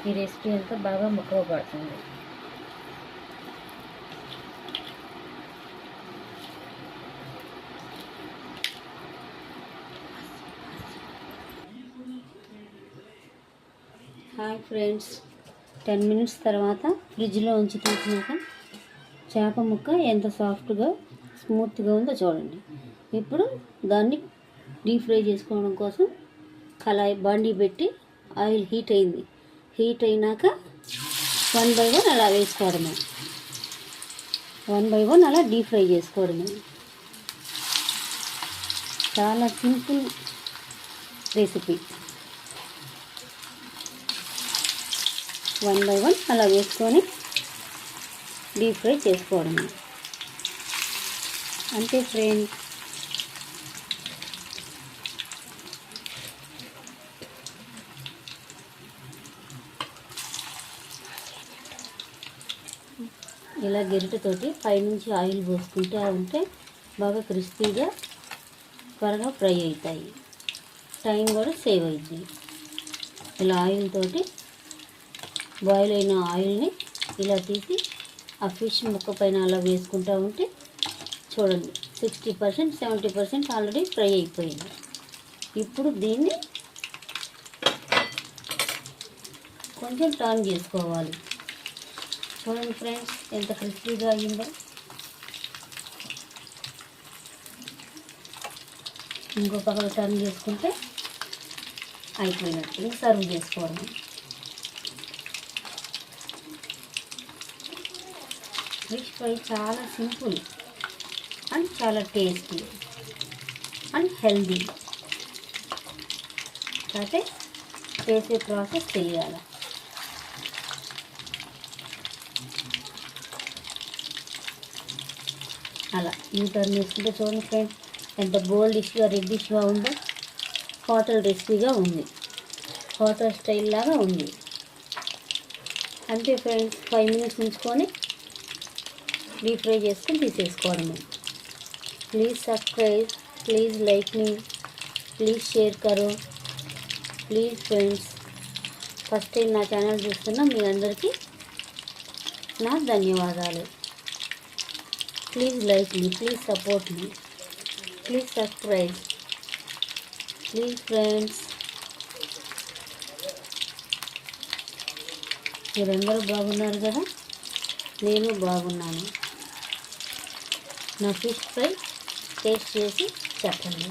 ఈ రెసిపీ అంతా బాగా ముక్కగా పడుతుంది. హాయ్ ఫ్రెండ్స్, 10 మినిట్స్ తర్వాత ఫ్రిడ్జ్లో ఉంచి తీసినాక చేప ముక్క ఎంత సాఫ్ట్గా స్మూత్గా ఉందో చూడండి. ఇప్పుడు దాన్ని డీప్ ఫ్రై చేసుకోవడం కోసం కళాయి బాండీ పెట్టి ఆయిల్ హీట్ అయింది. హీట్ అయినాక 1 by 1 అలా వేసుకోవడమే. 1 by 1 అలా డీప్ ఫ్రై చేసుకోవడమే. చాలా సింపుల్ రెసిపీ. 1 by 1 అలా వేసుకొని డీప్ ఫ్రై చేసుకోవడమే. అంతే ఫ్రెండ్స్. ఇలా గరిటెతోటి పైనుంచి ఆయిల్ పోసుకుంటూ ఉంటే బాగా క్రిస్పీగా త్వరగా ఫ్రై అవుతాయి. టైం కూడా సేవ్ అవుతుంది. ఇలా ఆయిల్ తోటి బాయిల్ అయిన ఆయిల్ని ఇలా తీసి ఆ ఫిష్ ముక్క పైన అలా వేసుకుంటూ ఉంటే చూడండి 60% 70% ఆల్రెడీ ఫ్రై అయిపోయింది. ఇప్పుడు దీన్ని కొంచెం టర్న్ చేసుకోవాలి. చూడండి ఫ్రెండ్స్ ఎంత క్రిస్పీగా అయ్యిందో. ఇంకో పక్కన టర్న్ చేసుకుంటే అయిపోయినట్టు. ఇంకా సర్వ్ చేసుకోవడం. ఫిష్ ఫ్రై చాలా సింపుల్ అండ్ చాలా టేస్టీ అండ్ హెల్దీ. అయితే చేసే ప్రాసెస్ తెలియాలి. అలా టర్న్ చేసుకుంటే చూడండి ఫ్రెండ్స్ ఎంత గోల్డిష్గా రెడ్డిష్గా ఉందో. హోటల్ రెసిపీగా ఉంది, హోటల్ స్టైల్ లాగా ఉంది. అంతే ఫ్రెండ్స్. 5 మినిట్స్ ఉంచుకొని డీప్ ఫ్రై చేసుకొని తీసేసుకోవడమే. Please subscribe, please like me, please share కరో, ప్లీజ్ ఫ్రెండ్స్. ఫస్ట్ టైం నా ఛానల్ చూస్తున్న మీ అందరికీ నా ధన్యవాదాలు. Please like me, please support me, please subscribe, please friends. మీరందరూ బాగున్నారు కదా? నేను బాగున్నాను. నా ఫిష్ ఫ్రై టేస్ట్ చేసి చెప్పండి.